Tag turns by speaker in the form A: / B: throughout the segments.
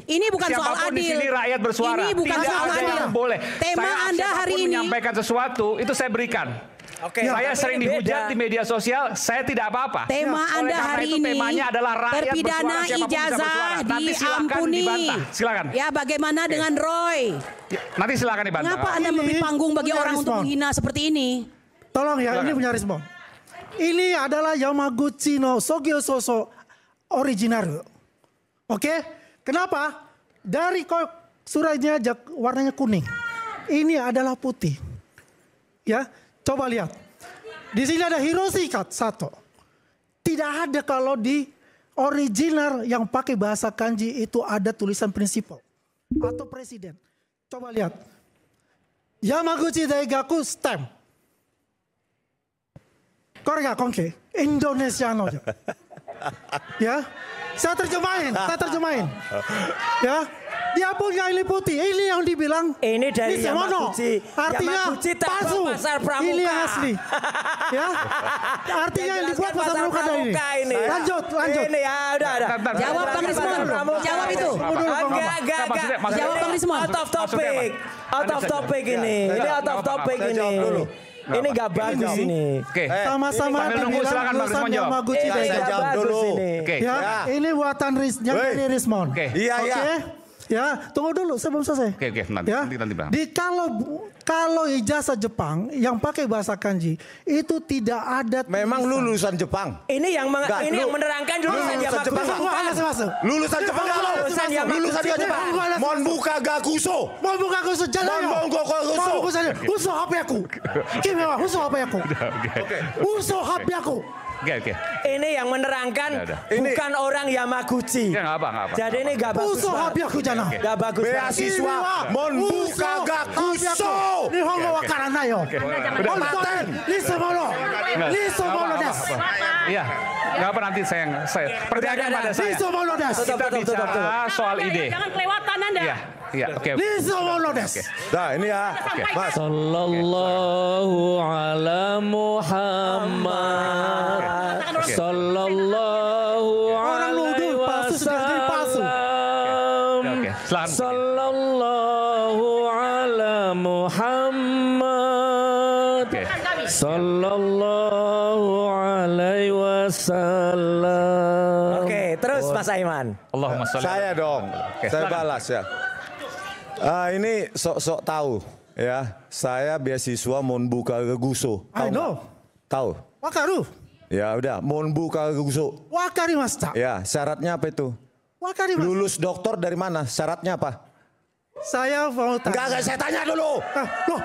A: Ini bukan soal
B: Siapapun
A: adil.
B: di sini rakyat bersuara.
A: Ini bukan
B: Tidak
A: soal
B: ada
A: adil.
B: yang boleh.
A: Tema Anda hari ini
B: menyampaikan sesuatu itu saya berikan.
C: Oke,
B: Saya sering dihujat di media sosial, saya tidak apa-apa.
A: Tema Anda hari ini,
B: temanya adalah rakyat
A: terpidana
B: bersuara, siapapun bisa
A: ijazah
B: bersuara. Nanti silakan
A: diampuni.
B: dibantah. Silakan.
A: Ya, bagaimana dengan Roy?
B: Ya, nanti silakan dibantah.
A: Mengapa Anda memberi panggung bagi orang untuk menghina seperti ini?
D: Tolong ya, ini punya respon. Ini adalah Yamaguchi no Sogyo Soso original. Oke? Kenapa? Dari suratnya warnanya kuning. Ini adalah putih. Ya, coba lihat. Di sini ada Hiroshi Sato. Tidak ada kalau di original yang pakai bahasa kanji itu ada tulisan prinsipal atau presiden. Coba lihat. Yamaguchi Daigaku stamp. Korea Konke Indonesia no. Ya. Saya terjemahin. Ya. Dia punya ini putih. Ini yang dibilang.
C: Ini dari Yamaguchi.
D: Artinya palsu. Ini yang asli. Ya. Artinya yang dibuat pasar pramuka dari ini. Lanjut.
C: Ini ya udah.
A: Jawab Bang Rismon. Jawab itu.
C: Enggak.
A: Jawab Bang Rismon.
C: Out of topic ini. Ini out of topic ini. Ini nggak bagus ini.
B: Oke.
D: Sama-sama
B: silakan Bang Rismon jawab.
D: Yamaguchi
C: Saya jawab dulu.
B: Oke.
D: Ya, ini buatan dari Rismon.
B: Oke.
E: Iya.
D: Ya, tunggu dulu sebelum selesai.
B: Oke, nanti Bang.
D: Kalau ijazah Jepang yang pakai bahasa kanji itu tidak ada.
E: Memang lulusan Jepang.
C: Ini yang menerangkan lulusan Jepang.
E: Lulusan Jepang kalau lulusan Jepang. Monbuka Gakuso.
D: Uso HP aku. Gimana? Uso HP aku. Uso HP aku.
B: Oke.
C: Ini yang menerangkan bukan orang Yamaguchi.
B: Ya nggak apa.
C: Jadi ini nggak bagus.
D: Uso HP aku jangan.
C: Nggak bagus.
E: Beasiswa Monbuka Gakuso.
D: Nihongo wakaranai yo.
E: Paten.
D: Lisomono des.
B: Iya. Nggak apa nanti saya percayakan pada saya.
D: Lisomono des.
B: Kita bicara soal ide.
A: Jangan kelewatan Anda.
B: Iya, oke.
D: Lisomono des.
E: Nah ini ya. Mas.
F: Sallallahu ala Muhammad. Sallallahu alaihi wasallam. Sallallahu ala Muhammad. Sallallahu alaihi wasallam.
C: Oke, terus Mas Aiman.
B: Allahumma sholli.
E: Saya dong. Saya balas ya. Ini sok-sok tahu ya. Saya beasiswa Monbuka Gakuso.
D: I know.
E: Tahu?
D: Wakaru.
E: Ya udah, Monbuka Gakuso.
D: Wakarimashita.
E: Ya, syaratnya apa itu?
D: Wakarimashita.
E: Lulus doktor dari mana? Syaratnya apa?
D: Saya mau tanya.
E: Enggak, saya tanya dulu.
D: Loh,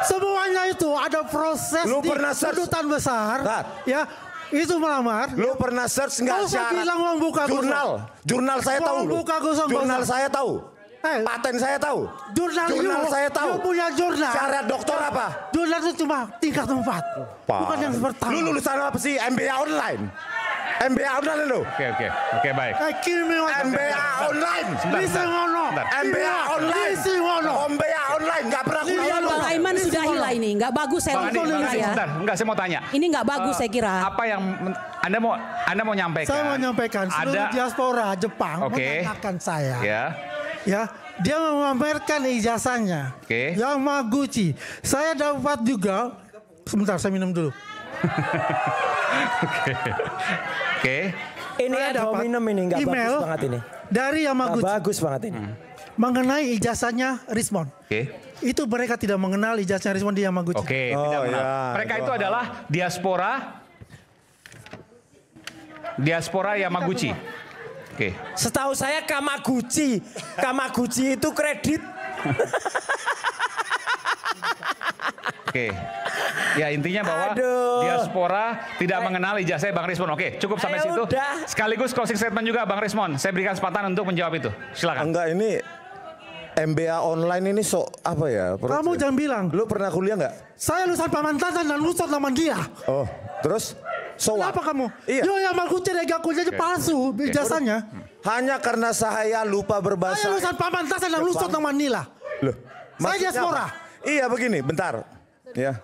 D: semuanya itu ada proses
E: Lu
D: di
E: pernah search?
D: kedutaan besar.
E: Tat.
D: Ya, itu melamar.
E: Lu pernah search nggak
D: Saya
E: syarat?
D: bilang Monbuka Gakuso.
E: Jurnal saya tahu.
D: Monbuka Gakuso.
E: Jurnal saya tahu. Paten saya tahu.
D: Jurnal
E: saya tahu.
D: You punya jurnal.
E: Syarat doktor apa?
D: Jurnal itu cuma tingkat 4. Bukan yang pertama.
E: Lu lulusan apa sih? MBA online. MBA online lu.
B: Oke, baik.
E: MBA online.
D: Bisa ngono.
E: MBA online.
D: Bisa ngono.
E: MBA online nggak pernah kuliah lu.
A: Bang Aiman sudah hilang ini. Nggak bagus saya
B: Bang Andi,
A: ya.
B: sebentar. Enggak, saya mau tanya.
A: Ini nggak bagus saya kira.
B: Apa yang Anda mau nyampaikan?
D: Saya mau nyampaikan seluruh
B: Ada
D: diaspora Jepang menanyakan saya. Ya, dia memamerkan ijazahnya. Yamaguchi. Saya dapat juga. Sebentar, saya minum dulu.
B: Oke.
C: Ini ada minum ini nggak bagus banget ini.
D: Dari Yamaguchi.
C: Nggak bagus banget ini.
D: Mengenai ijazahnya Rismon. Itu mereka tidak mengenal ijazahnya Rismon di Yamaguchi.
B: Tidak mengenal. Mereka itu adalah diaspora Yamaguchi.
C: Setahu saya Kamaguchi itu kredit.
B: Ya intinya bahwa diaspora tidak mengenal ijazah Bang Rismon. Oke, cukup sampai situ. Sekaligus closing statement juga Bang Rismon. Saya berikan kesempatan untuk menjawab itu. Silakan.
E: Enggak, ini MBA online ini apa ya?
D: Kamu jangan bilang.
E: Lu pernah kuliah nggak?
D: Saya lulusan Pamantasan dan lulusan Tamandia.
E: Oh, terus?
D: Kenapa kamu?
E: Iya.
D: Yo, Yamaguchi Daigaku aja palsu ijazahnya.
E: Hanya karena saya lupa berbahasa.
D: Saya lulusan Pamantasan dan lulusan Tamanila.
E: Loh,
D: saya diaspora.
E: Iya begini, bentar. Ya.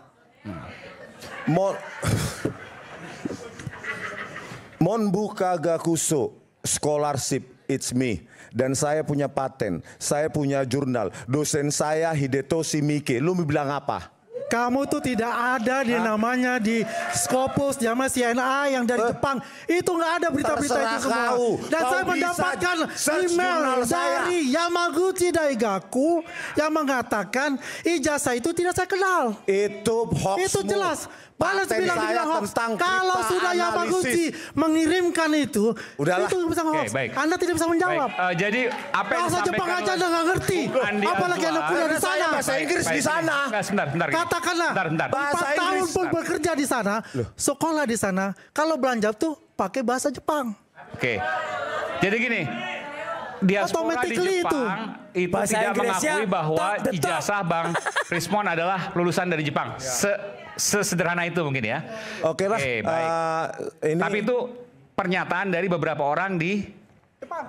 E: Monbuka Gakuso scholarship it's me. Dan saya punya paten, saya punya jurnal. Dosen saya Hidetoshi Miike. Lu bilang apa?
D: Kamu tuh tidak ada di namanya di Scopus, sama CNA yang dari Jepang. Itu nggak ada berita-berita itu semua. Dan saya mendapatkan email dari Yamaguchi Daigaku yang mengatakan ijazah itu tidak saya kenal.
E: Itu hoax.
D: Itu jelas. Balas bilang hoax. Kalau sudah Yamaguchi mengirimkan itu,
E: udahlah.
D: itu bisa hoax.
B: Baik.
D: Anda tidak bisa menjawab.
B: Oke, jadi apa yang
D: Bahasa Jepang aja Anda nggak ngerti. Apalagi Anda kuliah di sana.
E: Bahasa Inggris di sana.
B: Sebentar.
D: Katakanlah,
B: Bentar.
D: 4 tahun pun bekerja di sana, sekolah di sana, kalau belanja tuh pakai bahasa Jepang.
B: Oke. Jadi gini, diaspora di
D: Automatically
B: Jepang itu
C: Bahasa
B: tidak
C: Inggrisnya
B: mengakui bahwa
C: top the top.
B: ijazah Bang Rismon adalah lulusan dari Jepang. Sesederhana itu mungkin ya.
E: Oke lah.
B: Baik.
E: Ini
B: Tapi itu pernyataan dari beberapa orang di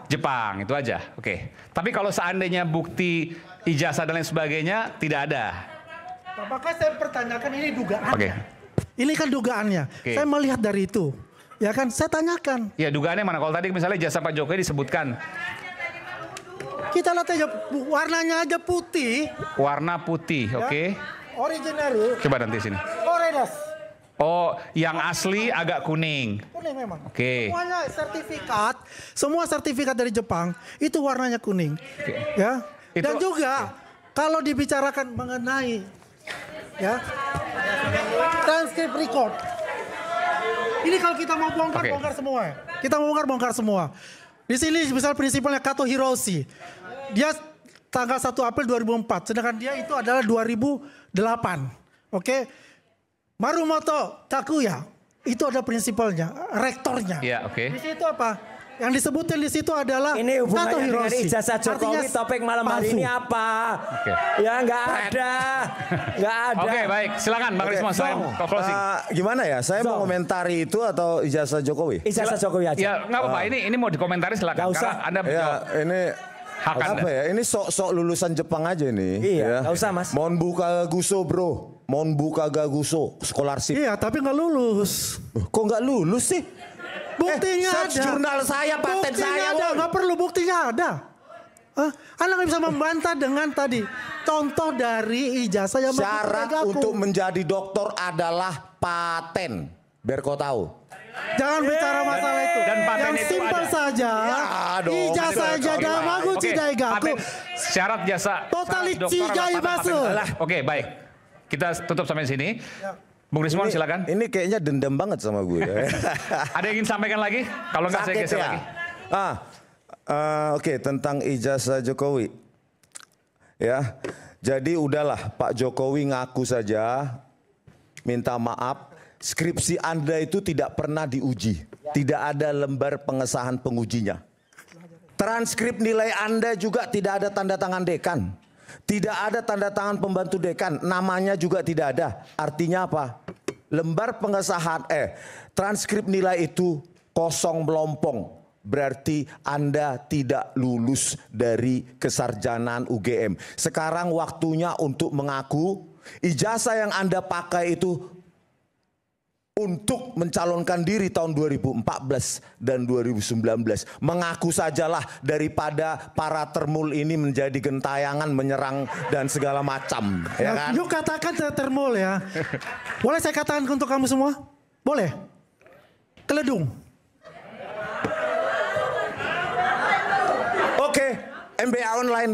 B: Jepang itu aja. Oke. Tapi kalau seandainya bukti ijazah dan lain sebagainya tidak ada.
D: Nah, makanya saya pertanyakan ini dugaan.
B: Oke.
D: Ini kan dugaannya.
B: Oke.
D: Saya melihat dari itu. Ya kan, saya tanyakan.
B: Ya dugaannya mana? Kalau tadi misalnya ijazah Pak Jokowi disebutkan
D: Kita lihat aja warnanya aja putih.
B: warna putih,
D: Ya.
B: oke.
D: Original.
B: Coba nanti sini.
D: Oredas.
B: Oh, yang asli agak kuning.
D: Kuning memang.
B: Oke.
D: Semuanya sertifikat, semua sertifikat dari Jepang itu warnanya kuning. Ya. Dan
B: Itu-
D: juga kalau dibicarakan mengenai ya transkrip record. Ini kalau kita mau bongkar
B: Oke.
D: bongkar semua. Kita mau bongkar semua. Di sini misal prinsipalnya Kato Hiroshi. Dia tanggal 1 April 2004, sedangkan dia itu adalah 2008. Oke. Marumoto Takuya itu ada prinsipalnya, rektornya.
B: Iya, oke.
D: Di situ apa? Yang disebutin di situ adalah
C: Ini
D: Kato
C: hubungannya dengan
D: Hiroshi.
C: ijazah Jokowi,
D: Artinya
C: topik malam hari
D: palsu.
C: ini apa?
B: Oke.
C: Ya nggak ada. Nggak ada.
B: Oke, baik. Silakan Bang Rismon, saya closing.
E: gimana ya? Saya mau komentari itu atau ijazah Jokowi?
C: Ijazah Jokowi aja.
B: Ya, nggak apa-apa. Ini mau dikomentari silakan.
C: Nggak usah.
B: Karena Anda
E: Ya,
B: menjawab
E: ini
B: hak Anda.
E: apa ya? Ini sok-sok lulusan Jepang aja nih.
C: Iya,
E: ya.
C: nggak usah, Mas.
E: Monbuka Gaguso, bro. Monbuka Gaguso, scholarship.
D: Iya, tapi nggak lulus.
E: Kok nggak lulus sih?
D: Buktinya
E: search
D: ada.
E: jurnal saya, paten
D: Buktinya
E: saya,
D: ada,
E: woy.
D: nggak perlu buktinya ada. Hah? Anda nggak bisa membantah dengan tadi contoh dari ijazah yang
E: Syarat
D: Daigaku.
E: untuk menjadi doktor adalah paten. Biar kau tahu.
D: Jangan bicara masalah itu.
B: Dan paten
D: yang
B: itu
D: simpel
B: ada.
D: saja.
E: Ya, dong.
D: Ijazah
E: Ada,
D: aja
E: oke,
D: Yamaguchi
B: Oke,
D: Daigaku.
B: paten syarat jasa
D: Totally
B: syarat doktor
D: cigai
B: adalah paten.
D: basu.
B: Oke, baik. Kita tutup sampai sini. Bung Rismon silakan.
E: Ini kayaknya dendam banget sama gue.
B: Ada yang ingin sampaikan lagi? Kalau nggak saya
E: Sakit
B: geser
E: ya?
B: lagi.
E: Oke, tentang ijazah Jokowi. Ya, jadi udahlah Pak Jokowi ngaku saja, minta maaf. Skripsi Anda itu tidak pernah diuji. Tidak ada lembar pengesahan pengujinya. Transkrip nilai Anda juga tidak ada tanda tangan dekan. Tidak ada tanda tangan pembantu dekan, namanya juga tidak ada. Artinya apa? Lembar pengesahan, transkrip nilai itu kosong melompong. Berarti Anda tidak lulus dari kesarjanaan UGM. Sekarang waktunya untuk mengaku ijazah yang Anda pakai itu untuk mencalonkan diri tahun 2014 dan 2019. Mengaku sajalah daripada para termul ini menjadi gentayangan menyerang dan segala macam. Ya kan?
D: Yuk katakan termul ya. Boleh saya katakan untuk kamu semua? Boleh? Keledung.
E: Oke, MBA online.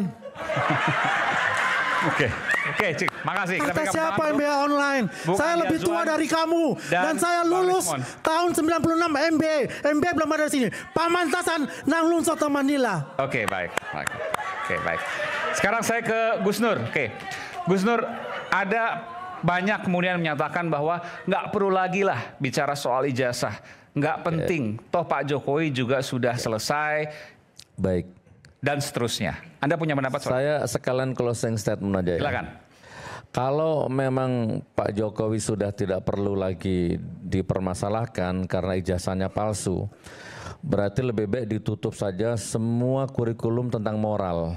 B: Oke, Cik. Makasih. Kita
D: Kata
B: pegang
D: siapa
B: tangan dulu.
D: MBA online?
B: Bung
D: Saya
B: Andi
D: lebih tua
B: Azwan
D: dari kamu. Dan saya
B: Bang
D: lulus
B: Rismon.
D: tahun 96 MBA. MBA belum ada di sini. Pamantasan Nanglun Soto Manila.
B: Oke, baik. Oke, baik. Sekarang saya ke Gus Nur. Oke, Gus Nur, ada banyak kemudian menyatakan bahwa nggak perlu lagi lah bicara soal ijazah. Nggak penting. Toh Pak Jokowi juga sudah selesai
F: Baik.
B: dan seterusnya. Anda punya pendapat soal?
F: Saya sekalian closing statement aja ya.
B: Silakan.
F: Kalau memang Pak Jokowi sudah tidak perlu lagi dipermasalahkan karena ijazahnya palsu, berarti lebih baik ditutup saja semua kurikulum tentang moral.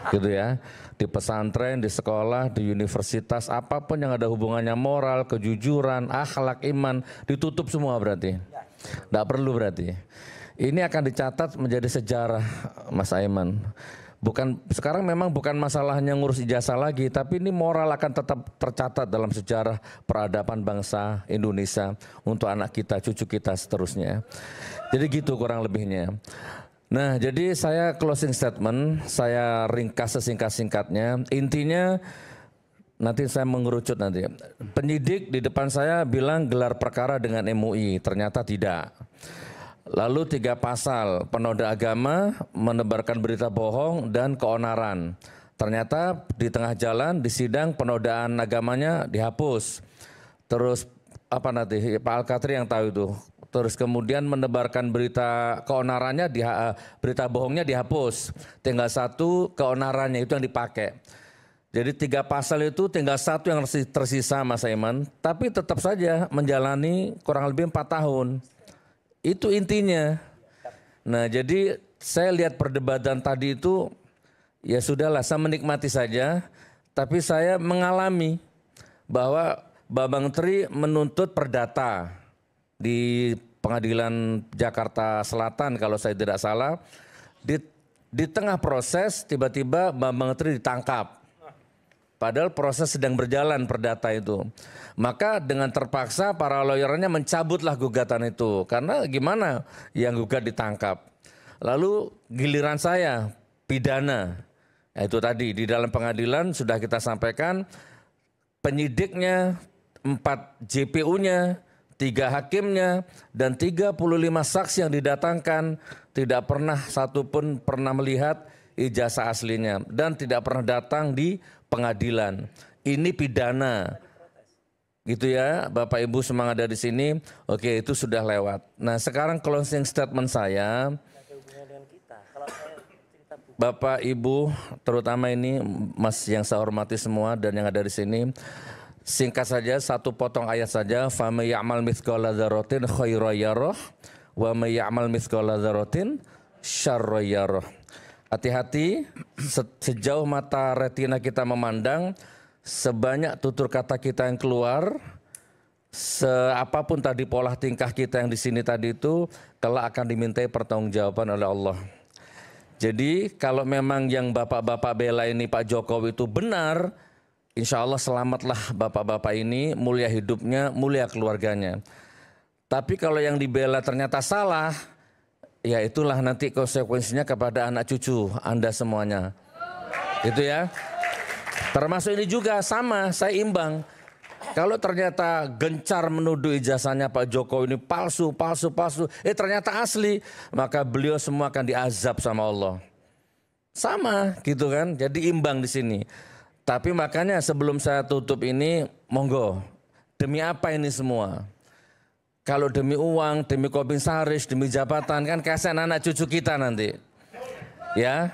F: Gitu ya. Di pesantren, di sekolah, di universitas, apapun yang ada hubungannya moral, kejujuran, akhlak, iman, ditutup semua berarti. Tidak perlu berarti. Ini akan dicatat menjadi sejarah, Mas Aiman. Sekarang memang bukan masalahnya ngurus ijazah lagi, tapi ini moral akan tetap tercatat dalam sejarah peradaban bangsa Indonesia untuk anak kita, cucu kita seterusnya. Jadi gitu kurang lebihnya. Nah, jadi saya closing statement, saya ringkas sesingkat-singkatnya. Intinya nanti saya mengerucut nanti. Penyidik di depan saya bilang gelar perkara dengan MUI, ternyata tidak. Lalu 3 pasal, penoda agama, menebarkan berita bohong, dan keonaran. Ternyata di tengah jalan, di sidang penodaan agamanya dihapus. Terus apa nanti, Pak Al-Katri yang tahu itu. Terus kemudian menebarkan berita keonarannya, berita bohongnya dihapus. Tinggal 1 keonarannya itu yang dipakai. Jadi 3 pasal itu tinggal 1 yang tersisa, Mas Aiman. Tapi tetap saja menjalani kurang lebih 4 tahun. Itu intinya. Nah, jadi saya lihat perdebatan tadi itu, ya sudahlah, saya menikmati saja. Tapi saya mengalami bahwa Bambang Tri menuntut perdata di Pengadilan Jakarta Selatan kalau saya tidak salah. Di tengah proses tiba-tiba Bambang Tri ditangkap. Padahal proses sedang berjalan perdata itu. Maka dengan terpaksa para lawyernya mencabutlah gugatan itu. Karena gimana yang gugat ditangkap. Lalu giliran saya pidana. Nah, itu tadi di dalam pengadilan sudah kita sampaikan penyidiknya, 4 JPU-nya, 3 hakimnya, dan 35 saksi yang didatangkan tidak pernah satupun pernah melihat ijazah aslinya dan tidak pernah datang di pengadilan. Ini pidana. Gitu ya, Bapak Ibu semua ada di sini. Oke, itu sudah lewat. Nah, sekarang closing statement saya. Bapak Ibu, terutama ini Mas yang saya hormati semua dan yang ada di sini. Singkat saja, 1 potong ayat saja. Fa may ya'mal mithqala dzarratin khairan yarah wa may ya'mal mithqala dzarratin syarran yarah. Hati-hati, sejauh mata retina kita memandang, sebanyak tutur kata kita yang keluar, seapapun tadi pola tingkah kita yang di sini tadi itu, kelak akan dimintai pertanggungjawaban oleh Allah. Jadi kalau memang yang bapak-bapak bela ini Pak Jokowi itu benar, insya Allah selamatlah bapak-bapak ini, mulia hidupnya, mulia keluarganya. Tapi kalau yang dibela ternyata salah, ya itulah nanti konsekuensinya kepada anak cucu Anda semuanya. Gitu ya. Termasuk ini juga sama, saya imbang. Kalau ternyata gencar menuduh ijazahnya Pak Jokowi ini palsu, ternyata asli, maka beliau semua akan diazab sama Allah. Sama gitu kan, jadi imbang di sini. Tapi makanya sebelum saya tutup ini, monggo, demi apa ini semua? Kalau demi uang, demi komisaris, demi jabatan, kan kasihan anak cucu kita nanti. Ya,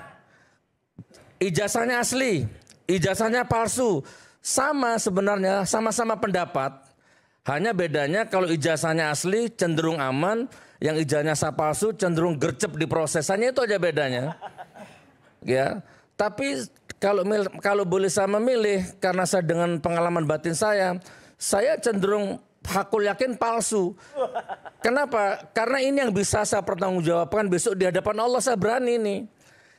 F: ijazahnya asli, ijazahnya palsu. Sama sebenarnya, sama-sama pendapat. Hanya bedanya kalau ijazahnya asli cenderung aman, yang ijazahnya palsu cenderung gercep di prosesannya, itu aja bedanya. Ya, tapi kalau boleh saya memilih, karena saya dengan pengalaman batin saya cenderung hakul yakin palsu. Kenapa? Karena ini yang bisa saya pertanggungjawabkan besok di hadapan Allah, saya berani nih.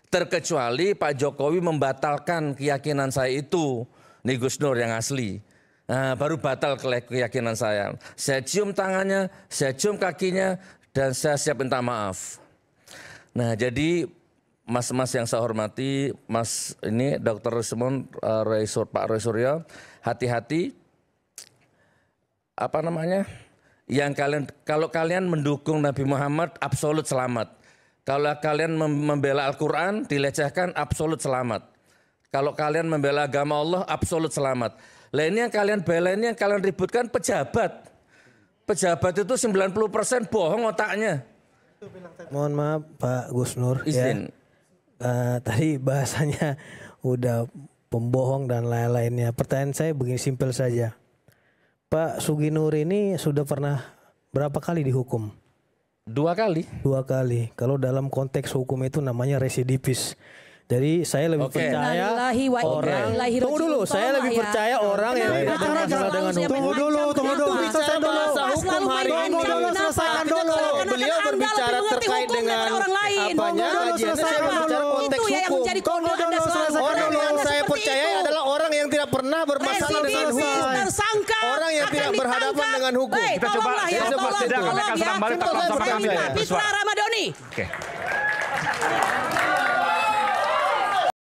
F: Terkecuali Pak Jokowi membatalkan keyakinan saya itu. Nih Gus Nur yang asli. Nah, baru batal keyakinan saya. Saya cium tangannya, saya cium kakinya, dan saya siap minta maaf. Nah, jadi mas-mas yang saya hormati, Mas ini Dr. Rismon, Pak Roy Suryo, hati-hati. Apa namanya? Kalau kalian mendukung Nabi Muhammad, absolut selamat. Kalau kalian membela Al-Quran, dilecehkan, absolut selamat. Kalau kalian membela agama Allah, absolut selamat. Lah ini yang kalian bela, ini yang kalian ributkan pejabat. Pejabat itu 90% bohong otaknya.
C: Mohon maaf Pak Gus Nur.
F: Izin.
C: Ya. Tadi bahasanya udah pembohong dan lain-lainnya. Pertanyaan saya begini simpel saja. Pak Sugi Nur ini sudah pernah berapa kali dihukum?
F: 2 kali.
C: 2 kali. Kalau dalam konteks hukum itu namanya residivis. Jadi saya lebih percaya orang. Tunggu dulu, saya lebih percaya orang yang tidak bermasalah dengan hukum.
D: Tunggu dulu.
C: Hukum hari ini. Beliau berbicara terkait dengan
A: dia yang
G: hukum.
A: menjadi kode Anda selalu.
G: Orang
A: Anda
G: yang saya
A: seperti
G: percaya
A: itu.
G: adalah orang yang tidak pernah bermasalah dengan
A: Residivis,
G: hukum.
A: tersangka
G: Orang yang
A: akan
G: tidak berhadapan
A: ditangkap.
G: dengan hukum.
A: Baik,
B: Kita coba
A: tolonglah ya,
B: kita coba
A: tolong,
B: sidang, kami akan
A: tolong
B: sedang
A: ya.
B: balik tetap bersama
A: Saya
B: kami.
A: minta
B: Ya,
A: Fitra
B: bersuara.
A: Ramadhani.
B: Oke.